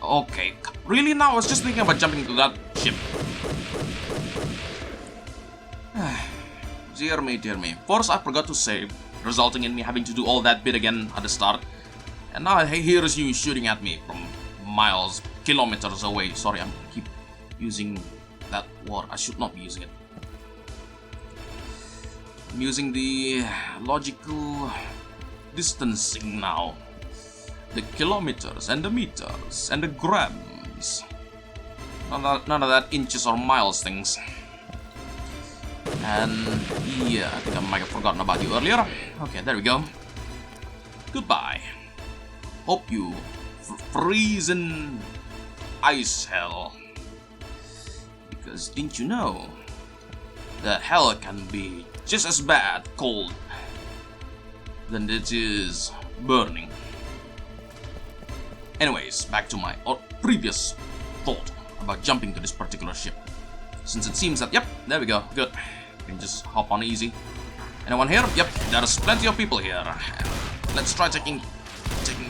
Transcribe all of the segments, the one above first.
Okay, really now? I was just thinking about jumping to that ship. Dear me. First I forgot to save, resulting in me having to do all that bit again at the start. And now here's you shooting at me from miles, kilometers away. Sorry, I keep using that word. I should not be using it. I'm using the logical distancing now. The kilometers and the meters and the grams. None of that inches or miles things. And yeah, I think I might have forgotten about you earlier. Okay, there we go. Goodbye. Hope you freeze in ice hell. Because didn't you know that hell can be just as bad cold than it is burning? Anyways, back to my previous thought about jumping to this particular ship. Since it seems that, yep, there we go, good. We can just hop on easy. Anyone here? Yep, there's plenty of people here. Let's try taking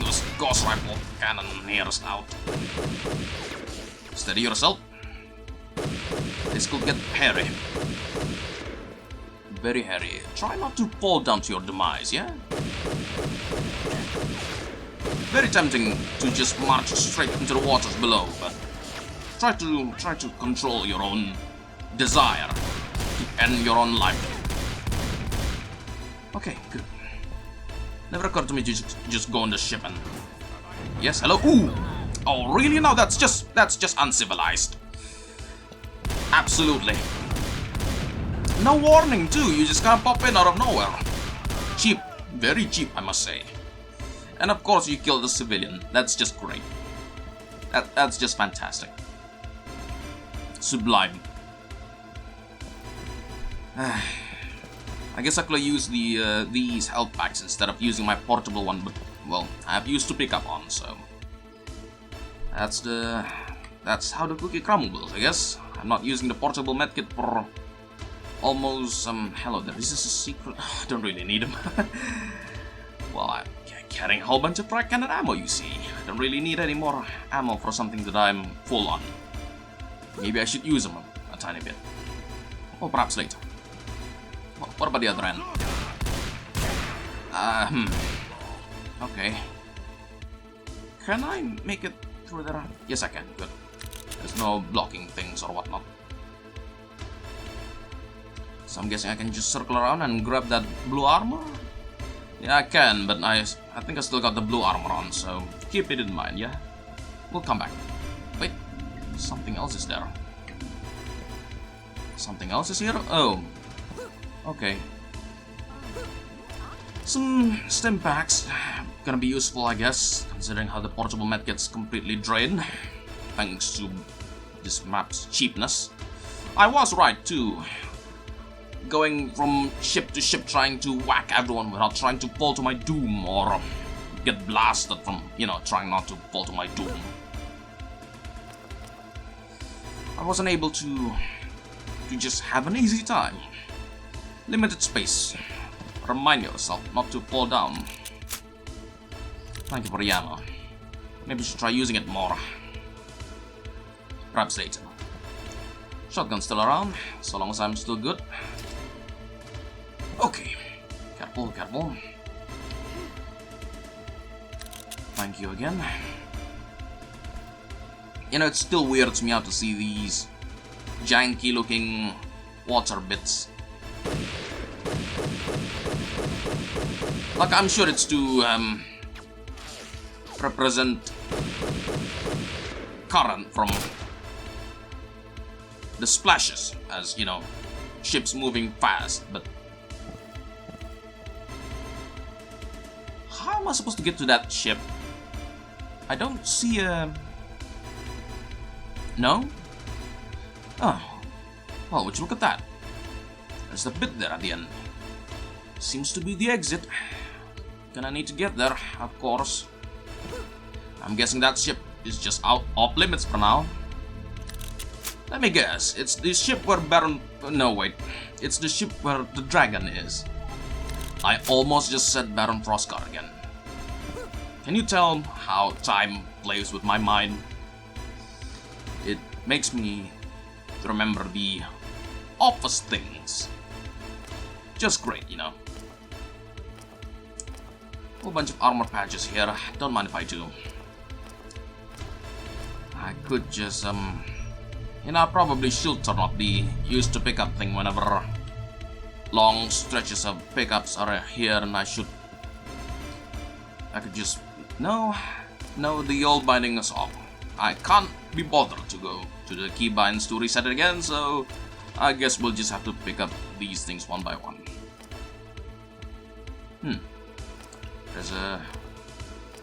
those ghost rifle cannoneers out. Steady yourself. This could get hairy. Very hairy. Try not to fall down to your demise, yeah? Very tempting to just march straight into the waters below, but try to control your own desire to end your own life. Okay, good. Never occurred to me to just go on the ship and... Yes, hello? Ooh! Oh, really? No, that's just uncivilized. Absolutely. No warning, too. You just kind of pop in out of nowhere. Cheap. Very cheap, I must say. And of course you kill the civilian. That's just great. That's just fantastic. Sublime. I guess I could use these health packs instead of using my portable one, but well, I have used to pick up on, so that's how the cookie crumbles, I guess. I'm not using the portable medkit for almost hello there. Is this a secret? I don't really need them. Well, I'm carrying a whole bunch of frag cannon ammo, you see. I don't really need any more ammo for something that I'm full on. Maybe I should use them a tiny bit. Or perhaps later. What about the other end? Okay. Can I make it through there? Yes, I can. Good. There's no blocking things or whatnot. So I'm guessing I can just circle around and grab that blue armor? Yeah, I can, but I think I still got the blue armor on, so keep it in mind, yeah? We'll come back. Wait, something else is there. Something else is here? Oh. Okay. Some stim packs. Gonna be useful, I guess, considering how the portable med gets completely drained. Thanks to this map's cheapness. I was right, too. Going from ship to ship trying to whack everyone without trying to fall to my doom or get blasted from, trying not to fall to my doom. I wasn't able to just have an easy time. Limited space. Remind yourself not to fall down. Thank you for the ammo. Maybe you should try using it more. Perhaps later. Shotgun's still around, so long as I'm still good. Okay. Careful, careful. Thank you again. It still weirds me out to see these janky looking water bits. Like, I'm sure it's to represent current from the splashes, as ships moving fast, but how am I supposed to get to that ship? I don't see a... No? Oh. Well, would you look at that? There's a bit there at the end. Seems to be the exit. Gonna need to get there, of course. I'm guessing that ship is just out off limits for now. Let me guess, it's the ship where Baron... No, wait. It's the ship where the dragon is. I almost just said Baron Frostguard again. Can you tell how time plays with my mind? It makes me remember the office things. Just great, you know. Whole bunch of armor patches here. Don't mind if I do. I could just, you know, probably should turn off the used to pick up thing whenever long stretches of pickups are here, and I could just, no, the old binding is off. I can't be bothered to go to the keybinds to reset it again, so I guess we'll just have to pick up these things one by one. There's a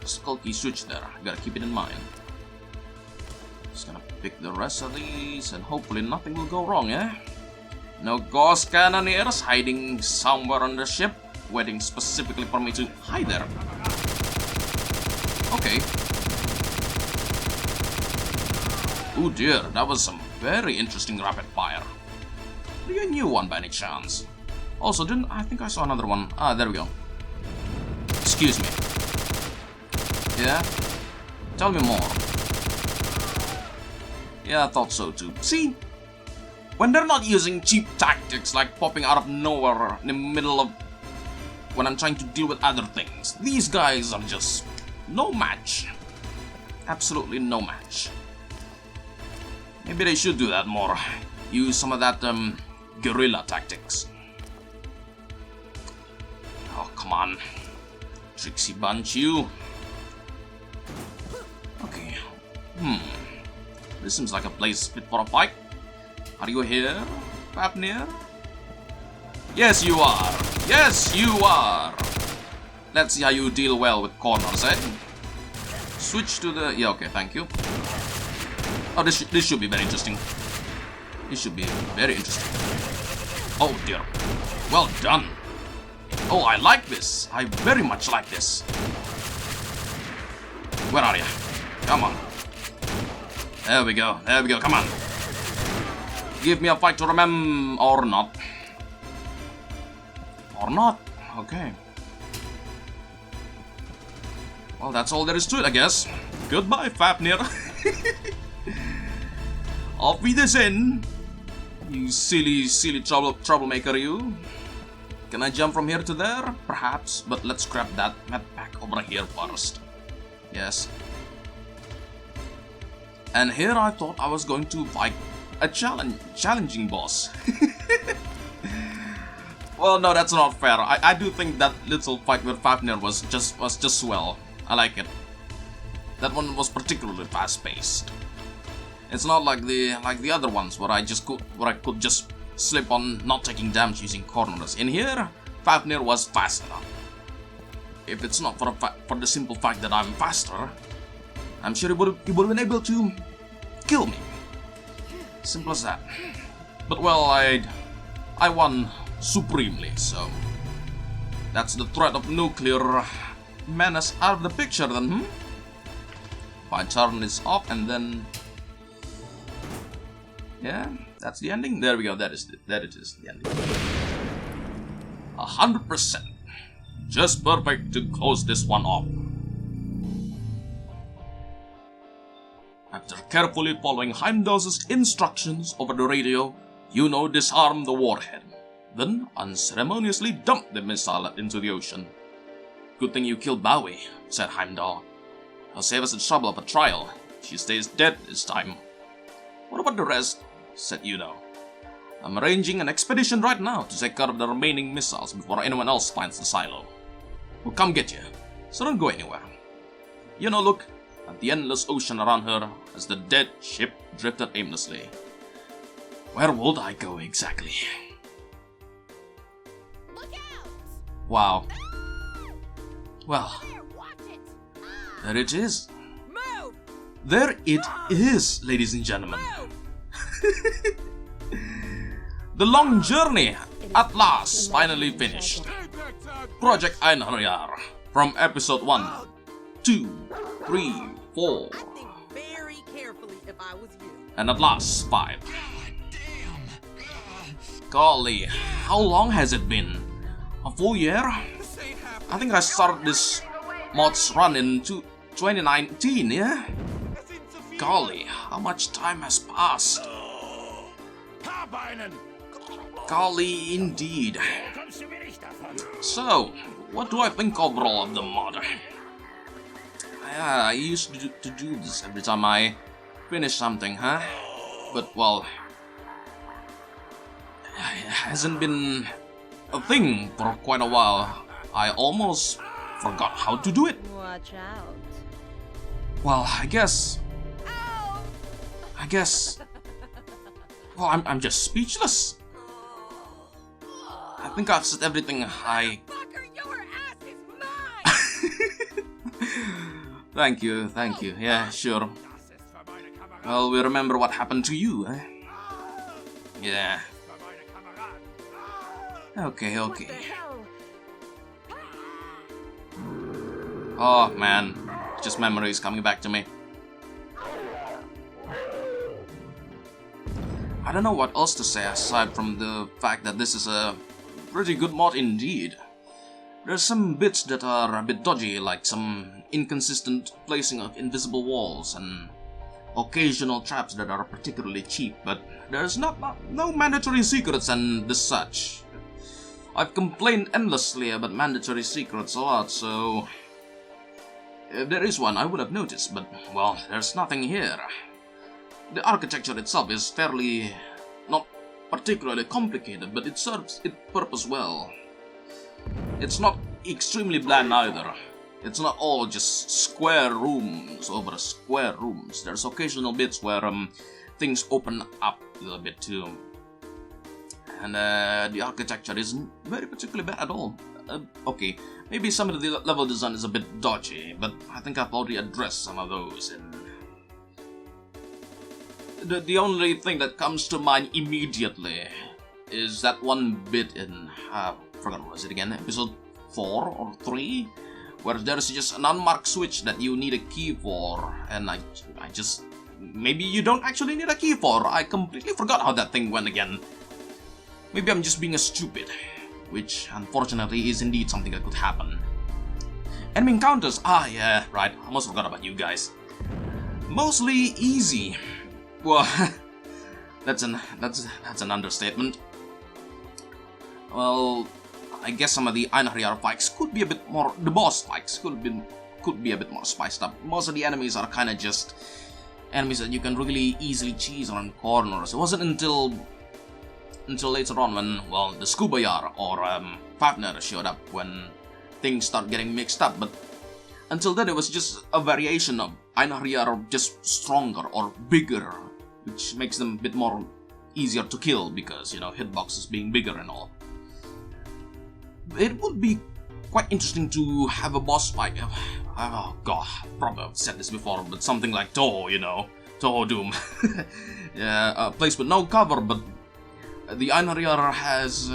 skull key switch there. Gotta keep it in mind. Just gonna pick the rest of these, and hopefully nothing will go wrong, eh? No ghost cannoneers hiding somewhere on the ship, waiting specifically for me to hide there. Okay. Oh dear, that was some very interesting rapid fire. Maybe a new one by any chance. Also, I think I saw another one. Ah, there we go. Excuse me. Yeah? Tell me more. Yeah, I thought so too. See? When they're not using cheap tactics like popping out of nowhere in the middle of when I'm trying to deal with other things, these guys are just no match. Absolutely no match. Maybe they should do that more. Use some of that guerrilla tactics. Oh, come on. Tricksy bunch, you. Okay. This seems like a place fit for a fight. Are you here, Fafnir? Yes, you are. Yes, you are. Let's see how you deal well with corners, eh? Switch to the... Yeah, okay, thank you. Oh, this should be very interesting. This should be very interesting. Oh, dear. Well done. Oh, I like this. I very much like this. Where are you? Come on. There we go. There we go. Come on. Give me a fight to remember. Or not. Or not. Okay. Well, that's all there is to it, I guess. Goodbye, Fafnir. Auf Wiedersehen. You silly troublemaker, you. Can I jump from here to there? Perhaps, but let's grab that med pack over here first. Yes. And here I thought I was going to fight a challenging boss. Well, no, that's not fair. I do think that little fight with Fafnir was just swell. I like it. That one was particularly fast-paced. It's not like the other ones where I could just slip on not taking damage using corners. In here, Fafnir was fast enough. If it's not for the simple fact that I'm faster, I'm sure he would have been able to kill me. Simple as that. But well, I won supremely, so that's the threat of nuclear menace out of the picture then, If I turn this off and then... Yeah, that's the ending. There we go, that is the ending. 100%. Just perfect to close this one off. After carefully following Heimdall's instructions over the radio, Juno disarmed the warhead, then unceremoniously dumped the missile into the ocean. Good thing you killed Bowie, said Heimdall. He'll save us the trouble of a trial. She stays dead this time. What about the rest? Said Juno. I'm arranging an expedition right now to take care of the remaining missiles before anyone else finds the silo. We'll come get you, so don't go anywhere. Juno looked at the endless ocean around her as the dead ship drifted aimlessly. Where would I go exactly? Look out! Wow. Well, there it is. Move! There it is, ladies and gentlemen. The long journey at last finally finished. Project Einherjar from episode 1, 2, 3, 4, I'd think very carefully if I was you. and at last 5. Golly, how long has it been? A full year? I think I started this mod's run in 2019, yeah? Golly, how much time has passed? Golly, indeed. So, what do I think overall of the mod? I used to do this every time I finish something, huh? But, well, it hasn't been a thing for quite a while. I almost forgot how to do it. Watch out. Well, I guess... Well, I'm just speechless. I think I've said everything I... Fucker, your ass is mine! Thank you. Yeah, sure. Well, we remember what happened to you, eh? Yeah. Okay. Oh, man. Just memories coming back to me. I don't know what else to say aside from the fact that this is a pretty good mod indeed. There's some bits that are a bit dodgy, like some inconsistent placing of invisible walls and occasional traps that are particularly cheap, but there's no mandatory secrets and the such. I've complained endlessly about mandatory secrets a lot, so if there is one I would have noticed, but well, there's nothing here. The architecture itself is fairly not particularly complicated, but it serves its purpose well. It's not extremely bland either. It's not all just square rooms over square rooms. There's occasional bits where things open up a little bit too. And the architecture isn't very particularly bad at all. Okay, maybe some of the level design is a bit dodgy, but I think I've already addressed some of those. And the only thing that comes to mind immediately is that one bit in, I forgot what was it again, episode 4 or 3? Where there's just an unmarked switch that you need a key for, and I just... Maybe you don't actually need a key for. I completely forgot how that thing went again. Maybe I'm just being a stupid, which unfortunately is indeed something that could happen. Enemy encounters, yeah, right, I almost forgot about you guys. Mostly easy. Well, that's an understatement. Well, I guess some of the Einherjar fights could be a bit more... The boss fights could be a bit more spiced up. Most of the enemies are kind of just enemies that you can really easily cheese around corners. It wasn't until later on when, well, the Scubayar or Fafnir showed up when things start getting mixed up. But until then, it was just a variation of Einherjar, just stronger or bigger, which makes them a bit more easier to kill because, you know, hitboxes being bigger and all. It would be quite interesting to have a boss fight. Oh god, probably I've said this before, but something like Toho, you know, Toho Doom. Yeah, a place with no cover, but the Einherjar has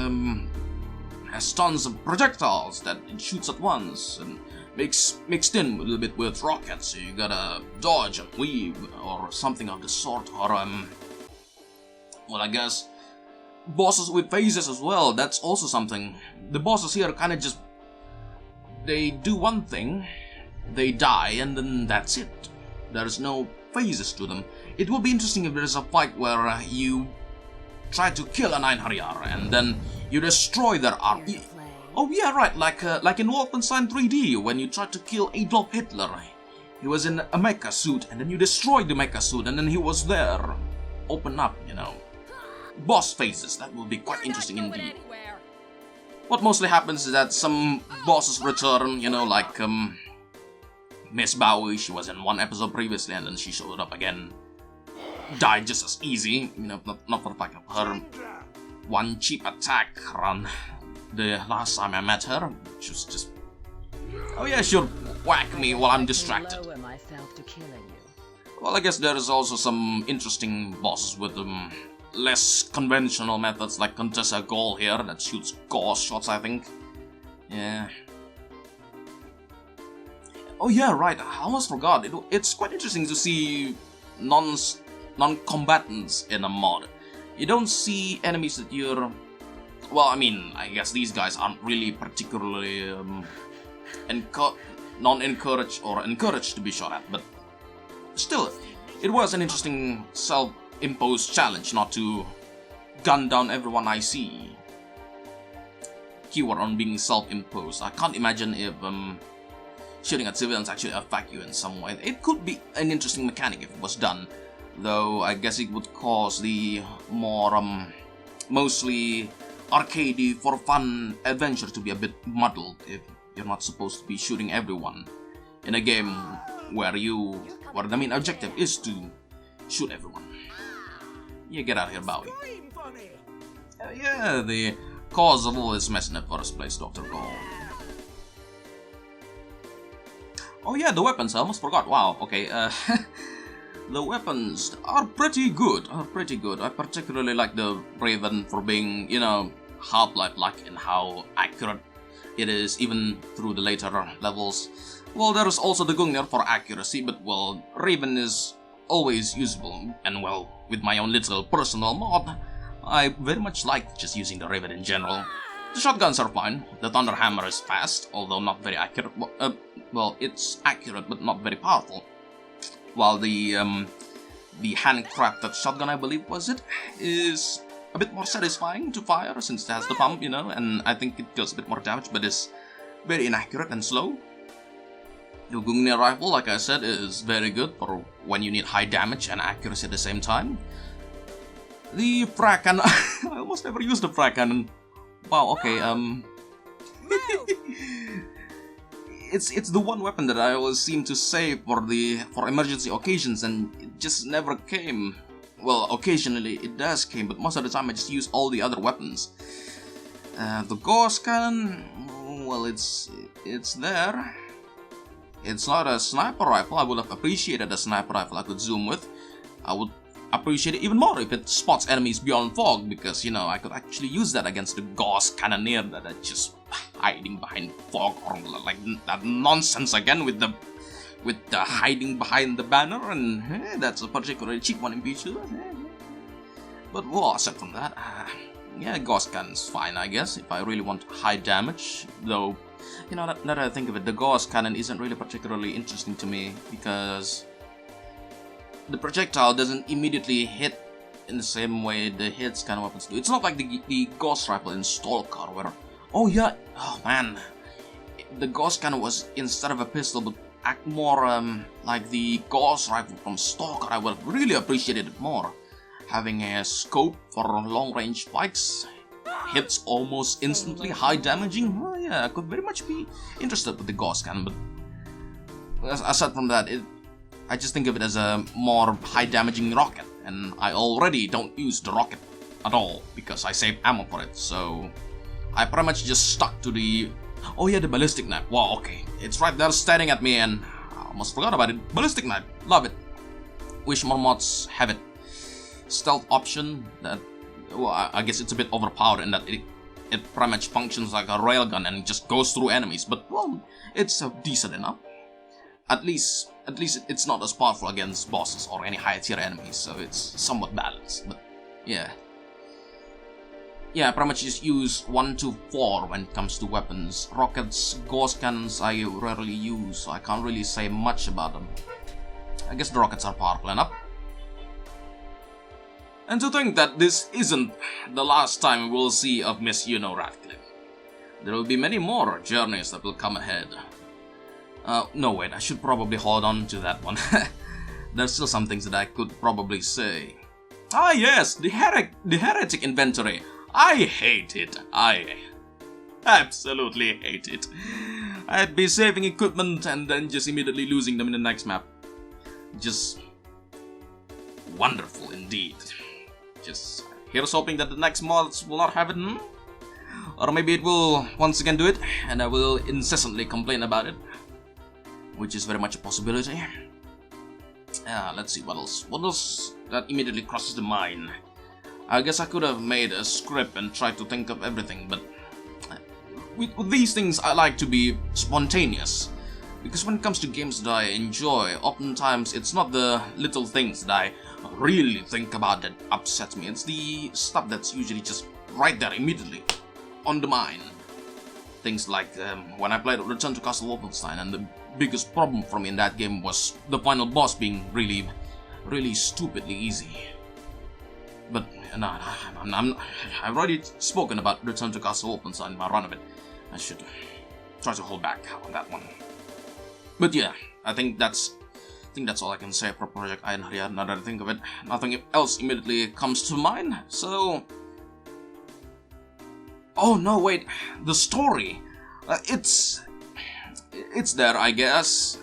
tons of projectiles that it shoots at once and mixed in a little bit with rockets, so you gotta dodge and weave or something of the sort, or well, I guess bosses with phases as well. That's also something. The bosses here kind of just, they do one thing, they die, and then that's it. There's no phases to them. It will be interesting if there's a fight where you try to kill an Einherjar and then you destroy their army. Oh yeah, right, like in Wolfenstein 3D, when you tried to kill Adolf Hitler. He was in a mecha suit, and then you destroyed the mecha suit, and then he was there. Open up, you know. Boss phases, that will be quite interesting indeed. What mostly happens is that some bosses return, you know, like Miss Bowie. She was in one episode previously, and then she showed up again. Died just as easy, you know, not for the fact of her one cheap attack run. The last time I met her, she was just... Oh yeah, she'll whack me while I'm distracted. Well, I guess there is also some interesting bosses with less conventional methods, like Contessa Gall here, that shoots gauze shots, I think. Yeah. Oh yeah, right, I almost forgot. It's quite interesting to see non-combatants in a mod. You don't see enemies that you're... Well, I mean, I guess these guys aren't really particularly non-encouraged or encouraged to be shot at, but still, it was an interesting self-imposed challenge not to gun down everyone I see. Keyword on being self-imposed. I can't imagine if shooting at civilians actually affect you in some way. It could be an interesting mechanic if it was done, though I guess it would cause the more mostly arcadey for fun adventure to be a bit muddled if you're not supposed to be shooting everyone in a game where the main objective is to shoot everyone. Yeah, get out of here, Bowie. Yeah, the cause of all this mess in the first place, Dr. Gall. Oh yeah, the weapons, I almost forgot. Wow, okay, the weapons are pretty good, I particularly like the Raven for being, Half-Life-like in how accurate it is, even through the later levels. Well, there is also the Gungnir for accuracy, but well, Raven is always usable, and well, with my own little personal mod, I very much like just using the Raven in general. The shotguns are fine, the Thunder Hammer is fast, although not very accurate. Well, it's accurate, but not very powerful. While the handcrafted shotgun, I believe was it, is a bit more satisfying to fire since it has the pump, and I think it does a bit more damage, but is very inaccurate and slow. The Gungnir rifle, like I said, is very good for when you need high damage and accuracy at the same time. The frag cannon, I almost never used the frag cannon. Wow, okay, it's the one weapon that I always seem to save for emergency occasions, and it just never came. Well, occasionally it does came, but most of the time I just use all the other weapons. The Gauss cannon, well, it's there. It's not a sniper rifle. I would have appreciated a sniper rifle I could zoom with. I would appreciate it even more if it spots enemies beyond fog, because, I could actually use that against the Gauss cannoneer that are just hiding behind fog, or like that nonsense again with the hiding behind the banner, and that's a particularly cheap one in P2. But well, aside from that, yeah, Gauss cannon's fine, I guess, if I really want high damage, though, now that I think of it, the Gauss cannon isn't really particularly interesting to me, because the projectile doesn't immediately hit in the same way the hits kind of weapons do. It's not like the Gauss rifle in Stalker, where, oh man, the Gauss cannon was, instead of a pistol, but act more like the Gauss rifle from Stalker. I would have really appreciated it more. Having a scope for long-range fights, hits almost instantly, high damaging. Well, yeah, I could very much be interested with the Gauss cannon, but aside from that, I just think of it as a more high damaging rocket, and I already don't use the rocket at all because I save ammo for it, so I pretty much just stuck to the... Oh yeah, the ballistic knife. Wow, okay. It's right there staring at me, and I almost forgot about it. Ballistic knife. Love it. Wish more mods have it. Stealth option, that... Well, I guess it's a bit overpowered in that it pretty much functions like a railgun and just goes through enemies, but, well, it's decent enough. At least it's not as powerful against bosses or any higher tier enemies, so it's somewhat balanced, but yeah. Yeah, I pretty much just use 1 to 4 when it comes to weapons. Rockets, Gauss cannons I rarely use, so I can't really say much about them. I guess the rockets are powerful enough. And to think that this isn't the last time we'll see of Miss Juno Radcliffe. There will be many more journeys that will come ahead. No wait, I should probably hold on to that one. There's still some things that I could probably say. Ah yes, the heretic inventory. I hate it. I absolutely hate it. I'd be saving equipment and then just immediately losing them in the next map. Just wonderful indeed. Just here's hoping that the next mods will not have it, or maybe it will once again do it, and I will incessantly complain about it, which is very much a possibility. Let's see, what else that immediately crosses the mind. I guess I could have made a script and tried to think of everything, but with these things I like to be spontaneous, because when it comes to games that I enjoy, oftentimes it's not the little things that I really think about that upsets me, it's the stuff that's usually just right there immediately on the mind. Things like when I played Return to Castle Wolfenstein, and the biggest problem for me in that game was the final boss being really really stupidly easy. But no, I've already spoken about Return to Castle Wolfenstein in my run of it. I should try to hold back on that one. But yeah, I think that's all I can say for Project Einherjar. Now that I think of it, nothing else immediately comes to mind. So, oh no, wait, the story. It's there, I guess.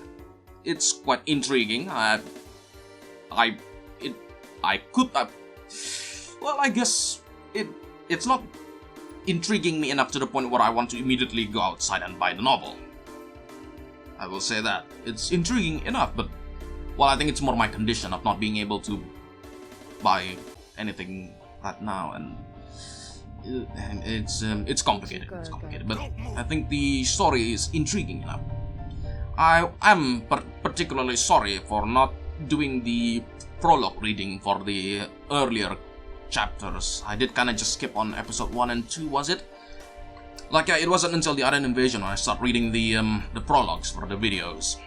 It's quite intriguing. I guess it's not intriguing me enough to the point where I want to immediately go outside and buy the novel. I will say that. It's intriguing enough, but well, I think it's more my condition of not being able to buy anything right now, and it's complicated. It's complicated, but I think the story is intriguing enough. I am particularly sorry for not doing the prologue reading for the earlier chapters. I did kind of just skip on episode 1 and 2, was it? Like, yeah, it wasn't until the Addon invasion when I started reading the prologues for the videos.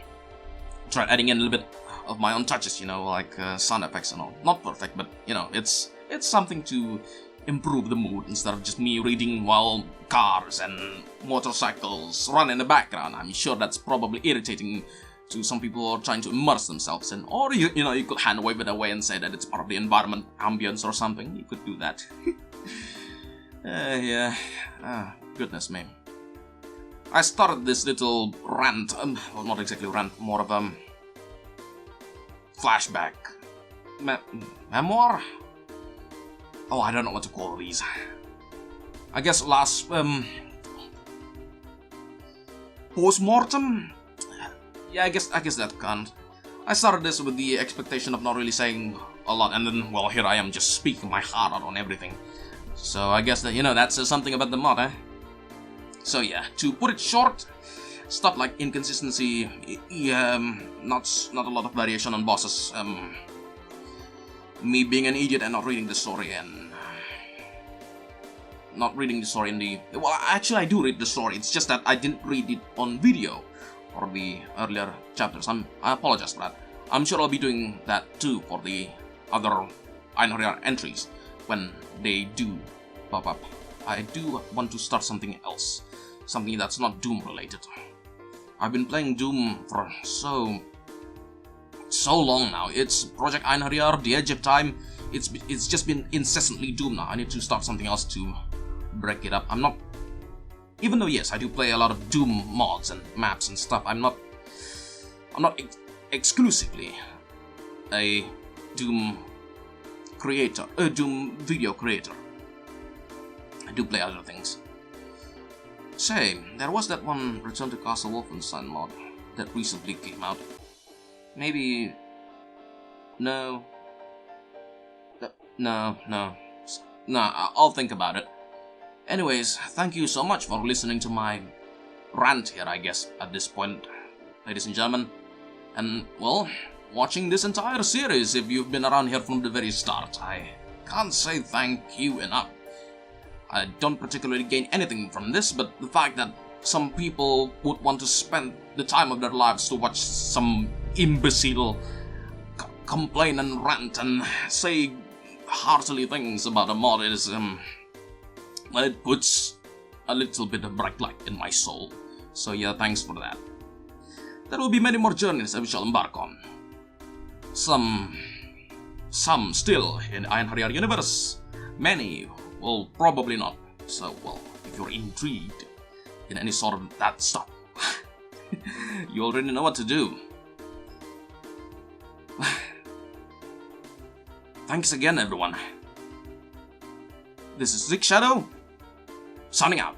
Tried adding in a little bit of my own touches, you know, like sound effects and all. Not perfect, but you know, it's something to improve the mood instead of just me reading while cars and motorcycles run in the background. I'm sure that's probably irritating to some people who are trying to immerse themselves in. Or you know, you could hand wave it away and say that it's part of the environment, ambience or something. You could do that. Yeah. Goodness me. I started this little rant, well, not exactly rant, more of a flashback. Memoir? Oh, I don't know what to call these. I guess last, post-mortem? Yeah, I guess that can't. I started this with the expectation of not really saying a lot, and then, well, here I am just speaking my heart out on everything. So I guess that, you know, that says something about the mod, eh? So yeah, to put it short, stuff like inconsistency, not a lot of variation on bosses, me being an idiot and not reading the story, and not reading the story in the... Well, actually I do read the story, it's just that I didn't read it on video for the earlier chapters. I apologize for that. I'm sure I'll be doing that too for the other Einherjar entries when they do pop up. I do want to start something else. Something that's not Doom related. I've been playing Doom for so long now. It's Project Einherjar, The Edge of Time. It's just been incessantly Doom now. I need to start something else to break it up. I'm not... Even though, yes, I do play a lot of Doom mods and maps and stuff, I'm not exclusively a Doom creator, a Doom video creator. I do play other things. Say, there was that one Return to Castle Wolfenstein mod that recently came out. Maybe... No, I'll think about it. Anyways, thank you so much for listening to my rant here, I guess, at this point, ladies and gentlemen. And, well, watching this entire series if you've been around here from the very start. I can't say thank you enough. I don't particularly gain anything from this, but the fact that some people would want to spend the time of their lives to watch some imbecile complain and rant and say heartily things about a mod is, well, it puts a little bit of bright light in my soul. So yeah, thanks for that. There will be many more journeys that we shall embark on. Some still in Einherjar universe. Many, well, probably not. So, well, if you're intrigued in any sort of that stuff, you already know what to do. Thanks again, everyone. This is Zick Shadow, signing out.